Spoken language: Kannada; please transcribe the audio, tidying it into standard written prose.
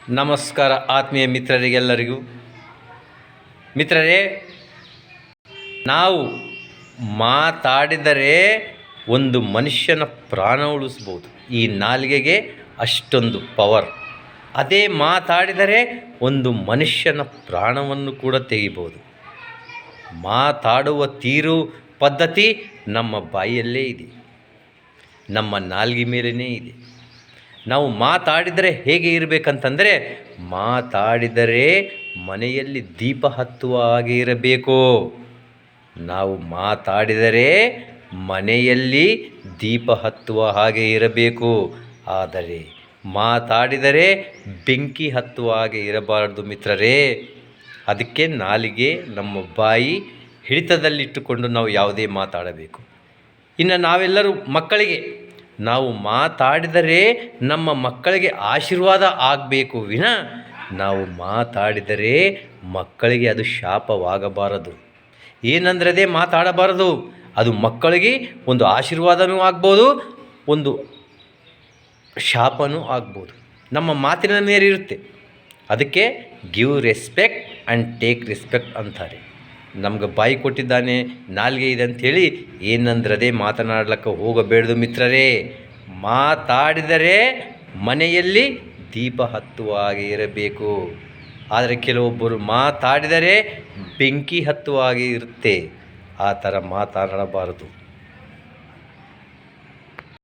ನಮಸ್ಕಾರ ಆತ್ಮೀಯ ಮಿತ್ರರಿಗೆಲ್ಲರಿಗೂ. ಮಿತ್ರರೇ, ನಾವು ಮಾತಾಡಿದರೆ ಒಂದು ಮನುಷ್ಯನ ಪ್ರಾಣ ಉಳಿಸ್ಬೋದು. ಈ ನಾಲಿಗೆಗೆ ಅಷ್ಟೊಂದು ಪವರ್. ಅದೇ ಮಾತಾಡಿದರೆ ಒಂದು ಮನುಷ್ಯನ ಪ್ರಾಣವನ್ನು ಕೂಡ ತೆಗಿಬೋದು. ಮಾತಾಡುವ ತೀರು ಪದ್ಧತಿ ನಮ್ಮ ಬಾಯಲ್ಲೇ ಇದೆ, ನಮ್ಮ ನಾಲಿಗೆ ಮೇಲೇ ಇದೆ. ನಾವು ಮಾತಾಡಿದರೆ ಹೇಗೆ ಇರಬೇಕಂತಂದರೆ, ಮಾತಾಡಿದರೆ ಮನೆಯಲ್ಲಿ ದೀಪ ಹತ್ತುವ ಹಾಗೆ ಇರಬೇಕು. ನಾವು ಮಾತಾಡಿದರೆ ಮನೆಯಲ್ಲಿ ದೀಪ ಹತ್ತುವ ಹಾಗೆ ಇರಬೇಕು. ಆದರೆ ಮಾತಾಡಿದರೆ ಬೆಂಕಿ ಹತ್ತುವ ಹಾಗೆ ಇರಬಾರದು ಮಿತ್ರರೇ. ಅದಕ್ಕೆ ನಾಲಿಗೆ, ನಮ್ಮ ಬಾಯಿ ಹಿಡಿತದಲ್ಲಿಟ್ಟುಕೊಂಡು ನಾವು ಯಾವುದೇ ಮಾತಾಡಬೇಕು. ಇನ್ನು ನಾವೆಲ್ಲರೂ ಮಕ್ಕಳಿಗೆ, ನಾವು ಮಾತಾಡಿದರೆ ನಮ್ಮ ಮಕ್ಕಳಿಗೆ ಆಶೀರ್ವಾದ ಆಗಬೇಕು ವಿನ ನಾವು ಮಾತಾಡಿದರೆ ಮಕ್ಕಳಿಗೆ ಅದು ಶಾಪವಾಗಬಾರದು. ಏನಂದ್ರದೇ ಮಾತಾಡಬಾರದು. ಅದು ಮಕ್ಕಳಿಗೆ ಒಂದು ಆಶೀರ್ವಾದನೂ ಆಗ್ಬೋದು, ಒಂದು ಶಾಪನೂ ಆಗ್ಬೋದು. ನಮ್ಮ ಮಾತಿನ ಮೇಲೆ ಇರುತ್ತೆ. ಅದಕ್ಕೆ give respect and take respect ಅಂತಾರೆ. ನಮ್ಗೆ ಬಾಯಿ ಕೊಟ್ಟಿದ್ದಾನೆ, ನಾಲಿಗೆ ಇದೆ ಅಂಥೇಳಿ ಏನಂದ್ರದೇ ಮಾತನಾಡ್ಲಿಕ್ಕೆ ಹೋಗಬೇಡ್ದು ಮಿತ್ರರೇ. ಮಾತಾಡಿದರೆ ಮನೆಯಲ್ಲಿ ದೀಪ ಹತ್ತುವ ಹಾಗೆ ಇರಬೇಕು. ಆದರೆ ಕೆಲವೊಬ್ಬರು ಮಾತಾಡಿದರೆ ಬೆಂಕಿ ಹತ್ತುವ ಹಾಗೆ ಇರುತ್ತೆ. ಆ ಥರ ಮಾತಾಡಬಾರದು.